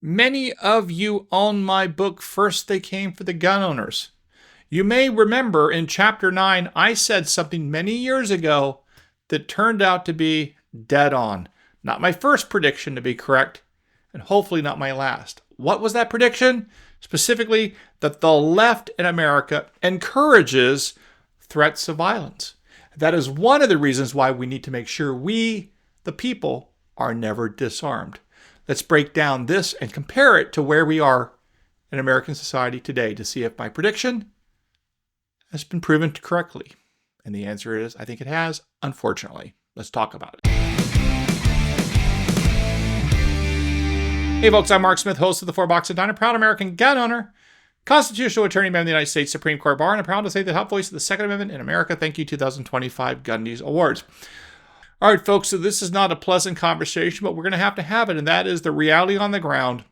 Many of you own my book, First They Came for the Gun Owners. You may remember in Chapter 9, I said something many years ago that turned out to be dead on. Not my first prediction to be correct, and hopefully not my last. What was that prediction? Specifically, that the left in America encourages threats of violence. That is one of the reasons why we need to make sure we, the people, are never disarmed. Let's break down this and compare it to where we are in American society today to see if my prediction has been proven correctly. And the answer is, I think it has, unfortunately. Let's talk about it. Hey folks, I'm Mark Smith, host of the 4 Box of Dine, a proud American gun owner, constitutional attorney member of the United States Supreme Court Bar, and I'm proud to say the top voice of the Second Amendment in America. Thank you, 2025 Gundies Awards. All right, folks, so this is not a pleasant conversation, but we're going to have it, and that is the reality on the ground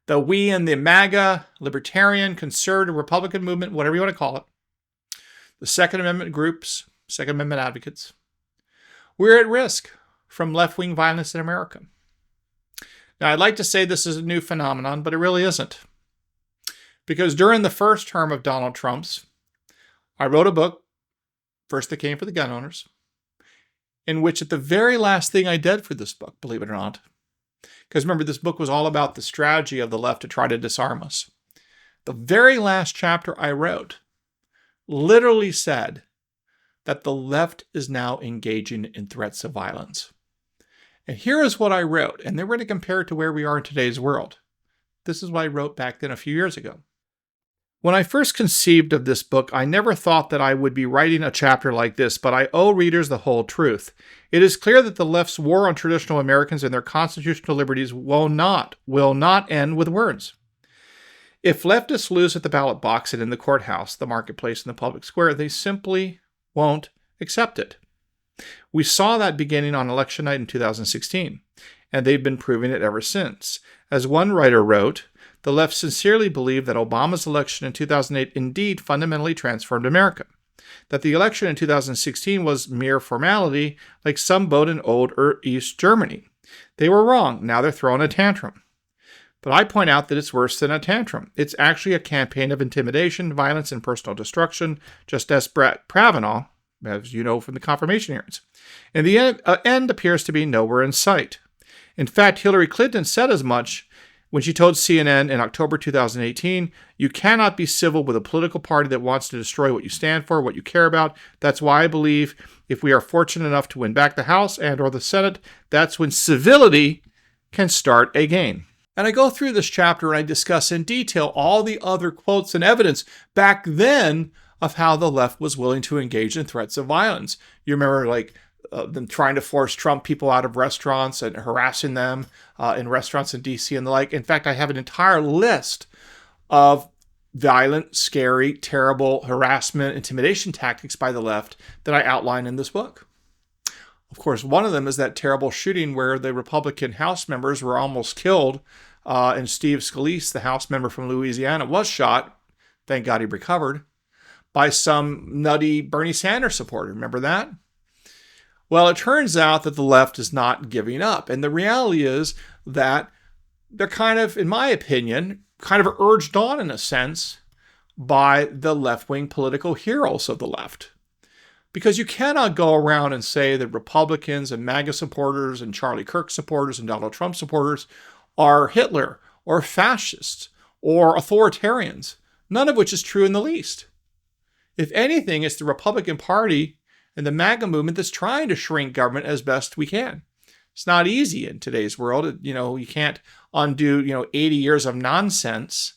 that we in the MAGA, libertarian, conservative, Republican movement, whatever you want to call it, the Second Amendment groups, Second Amendment advocates, we're at risk from left-wing violence in America. Now, I'd like to say this is a new phenomenon, but it really isn't. Because during the first term of Donald Trump's, I wrote a book, First They Came for the Gun Owners, in which at the very last thing I did for this book, believe it or not, because remember, this book was all about the strategy of the left to try to disarm us. The very last chapter I wrote literally said that the left is now engaging in threats of violence. And here is what I wrote, and then we're going to compare it to where we are in today's world. This is what I wrote back then a few years ago. When I first conceived of this book, I never thought that I would be writing a chapter like this, but I owe readers the whole truth. It is clear that the left's war on traditional Americans and their constitutional liberties will not end with words. If leftists lose at the ballot box and in the courthouse, the marketplace, and the public square, they simply won't accept it. We saw that beginning on election night in 2016, and they've been proving it ever since. As one writer wrote, the left sincerely believed that Obama's election in 2008 indeed fundamentally transformed America, that the election in 2016 was mere formality, like some vote in old or East Germany. They were wrong. Now they're throwing a tantrum. But I point out that it's worse than a tantrum. It's actually a campaign of intimidation, violence, and personal destruction, just as Brett Kavanaugh, as you know from the confirmation hearings. And the end appears to be nowhere in sight. In fact, Hillary Clinton said as much when she told CNN in October 2018, "You cannot be civil with a political party that wants to destroy what you stand for, what you care about. That's why I believe if we are fortunate enough to win back the House and or the Senate, that's when civility can start again." And I go through this chapter and I discuss in detail all the other quotes and evidence back then of how the left was willing to engage in threats of violence. You remember them trying to force Trump people out of restaurants and harassing them in restaurants in D.C. and the like. In fact, I have an entire list of violent, scary, terrible harassment, intimidation tactics by the left that I outline in this book. Of course, one of them is that terrible shooting where the Republican House members were almost killed, and Steve Scalise, the House member from Louisiana, was shot, thank God he recovered, by some nutty Bernie Sanders supporter. Remember that? Well, it turns out that the left is not giving up. And the reality is that they're kind of, in my opinion, kind of urged on in a sense by the left-wing political heroes of the left. Because you cannot go around and say that Republicans and MAGA supporters and Charlie Kirk supporters and Donald Trump supporters are Hitler or fascists or authoritarians, none of which is true in the least. If anything, it's the Republican Party and the MAGA movement that's trying to shrink government as best we can. It's not easy in today's world. You can't undo, 80 years of nonsense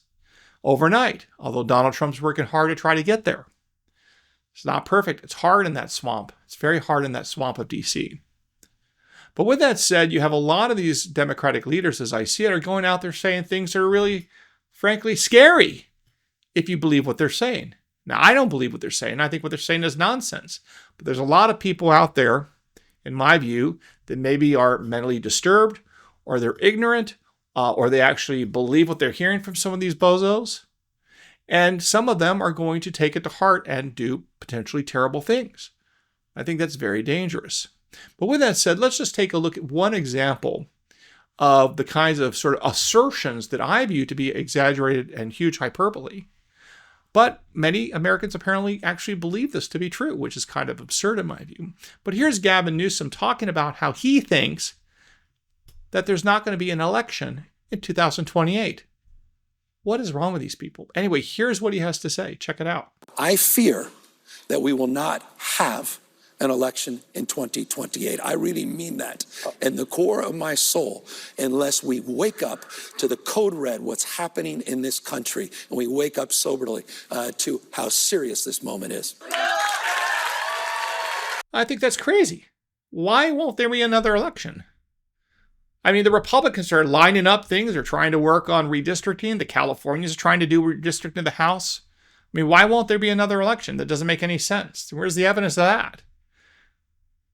overnight, although Donald Trump's working hard to try to get there. It's not perfect. It's hard in that swamp. It's very hard in that swamp of D.C. But with that said, you have a lot of these Democratic leaders, as I see it, are going out there saying things that are really, frankly, scary if you believe what they're saying. Now, I don't believe what they're saying. I think what they're saying is nonsense. But there's a lot of people out there, in my view, that maybe are mentally disturbed, or they're ignorant, or they actually believe what they're hearing from some of these bozos. And some of them are going to take it to heart and do potentially terrible things. I think that's very dangerous. But with that said, let's just take a look at one example of the kinds of sort of assertions that I view to be exaggerated and huge hyperbole. But many Americans apparently actually believe this to be true, which is kind of absurd in my view. But here's Gavin Newsom talking about how he thinks that there's not going to be an election in 2028. What is wrong with these people? Anyway, here's what he has to say. Check it out. I fear that we will not have an election in 2028. I really mean that in the core of my soul, unless we wake up to the code red, what's happening in this country, and we wake up soberly to how serious this moment is. I think that's crazy. Why won't there be another election? I mean, the Republicans are lining up things. They're trying to work on redistricting. The Californians are trying to do redistricting in the House. I mean, why won't there be another election? That doesn't make any sense. Where's the evidence of that?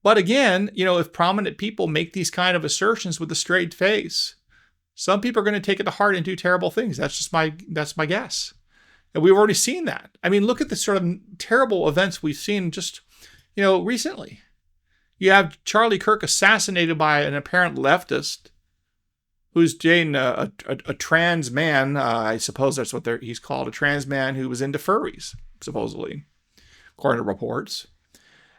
But again, if prominent people make these kind of assertions with a straight face, some people are going to take it to heart and do terrible things. That's my guess. And we've already seen that. I mean, look at the sort of terrible events we've seen just, recently. You have Charlie Kirk assassinated by an apparent leftist who's dating a trans man. I suppose that's what he's called, a trans man who was into furries, supposedly, according to reports.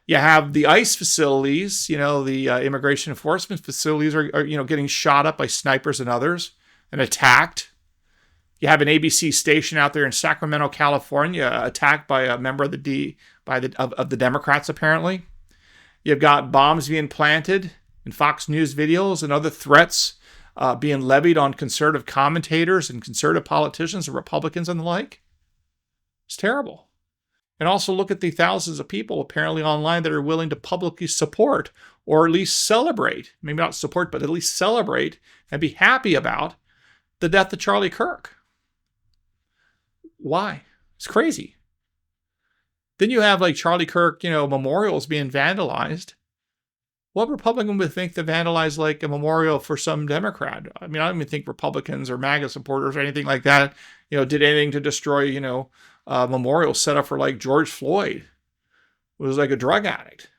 You have the ICE facilities, the immigration enforcement facilities are getting shot up by snipers and others and attacked. You have an ABC station out there in Sacramento, California, attacked by a member of the Democrats, apparently. You've got bombs being planted in Fox News videos and other threats being levied on conservative commentators and conservative politicians and Republicans and the like. It's terrible. And also look at the thousands of people apparently online that are willing to publicly support or at least celebrate, maybe not support, but at least celebrate and be happy about the death of Charlie Kirk. Why? It's crazy. Then you have like Charlie Kirk, memorials being vandalized. What Republican would think to vandalize like a memorial for some Democrat? I mean, I don't even think Republicans or MAGA supporters or anything like that, did anything to destroy, memorial set up for like George Floyd, who was like a drug addict.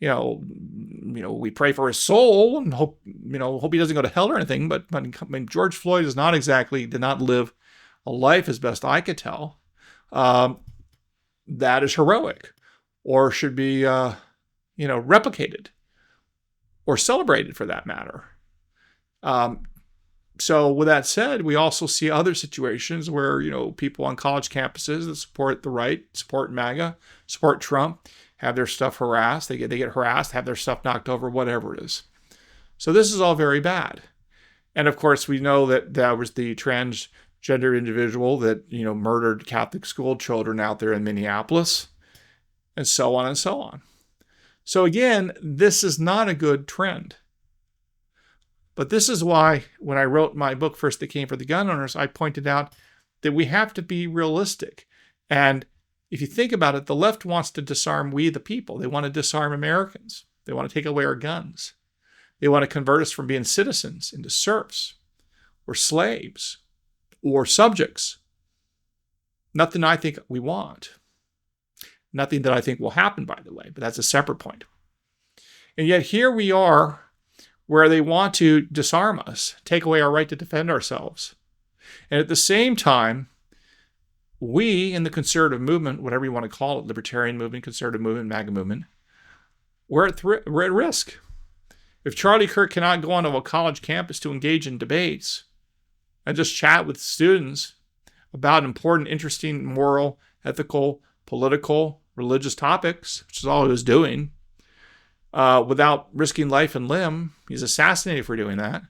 We pray for his soul and hope he doesn't go to hell or anything. But George Floyd did not live a life, as best I could tell, that is heroic, or should be, replicated, or celebrated for that matter. So with that said, we also see other situations where, people on college campuses that support the right, support MAGA, support Trump, have their stuff harassed. They get harassed, have their stuff knocked over, whatever it is. So this is all very bad. And of course, we know that was the transgender individual that, murdered Catholic school children out there in Minneapolis, and so on and so on. So again, this is not a good trend. But this is why when I wrote my book, First They Came for the Gun Owners, I pointed out that we have to be realistic. And if you think about it, the left wants to disarm we the people. They want to disarm Americans. They want to take away our guns. They want to convert us from being citizens into serfs or slaves or subjects. Nothing I think we want. Nothing that I think will happen, by the way, but that's a separate point. And yet here we are, where they want to disarm us, take away our right to defend ourselves. And at the same time, we in the conservative movement, whatever you want to call it, libertarian movement, conservative movement, MAGA movement, we're at risk. If Charlie Kirk cannot go onto a college campus to engage in debates and just chat with students about important, interesting, moral, ethical, political, religious topics, which is all he was doing, without risking life and limb, he's assassinated for doing that,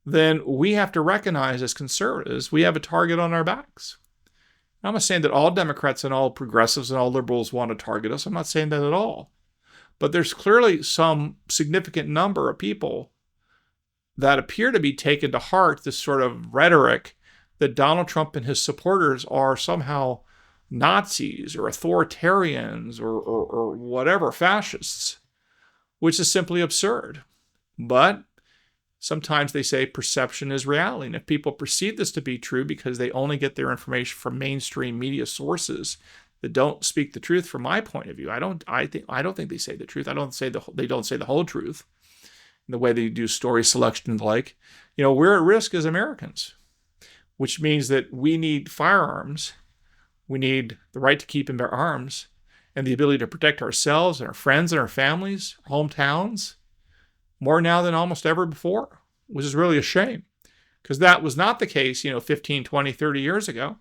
then we have to recognize as conservatives, we have a target on our backs. I'm not saying that all Democrats and all progressives and all liberals want to target us. I'm not saying that at all. But there's clearly some significant number of people that appear to be taken to heart this sort of rhetoric that Donald Trump and his supporters are somehow Nazis or authoritarians or whatever, fascists, which is simply absurd. But sometimes they say perception is reality. And if people perceive this to be true because they only get their information from mainstream media sources that don't speak the truth from my point of view, I don't think they say the truth. They don't say the whole truth. the way they do story selection and the like, we're at risk as Americans, which means that we need firearms. We need the right to keep and bear arms and the ability to protect ourselves and our friends and our families, our hometowns, more now than almost ever before, which is really a shame because that was not the case, 15, 20, 30 years ago.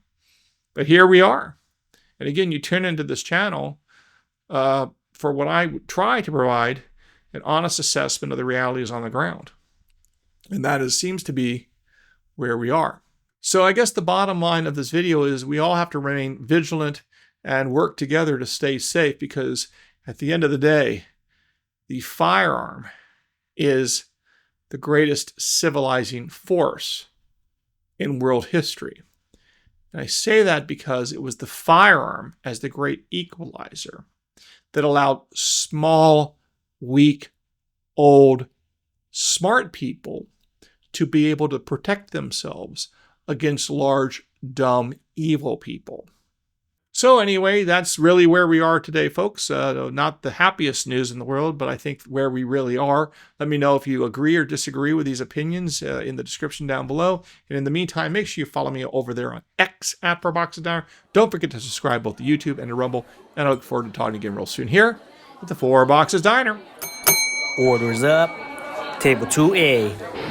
But here we are. And again, you tune into this channel for what I would try to provide an honest assessment of the realities on the ground. And that seems to be where we are. So I guess the bottom line of this video is we all have to remain vigilant and work together to stay safe because at the end of the day, the firearm is the greatest civilizing force in world history. And I say that because it was the firearm as the great equalizer that allowed small, weak, old, smart people to be able to protect themselves against large, dumb, evil people. So anyway, that's really where we are today, folks. Not the happiest news in the world, but I think where we really are. Let me know if you agree or disagree with these opinions in the description down below. And in the meantime, make sure you follow me over there on X at @4boxofdiner. Don't forget to subscribe both to YouTube and to Rumble. And I look forward to talking again real soon here at the 4 Boxes Diner. Orders up. Table 2A.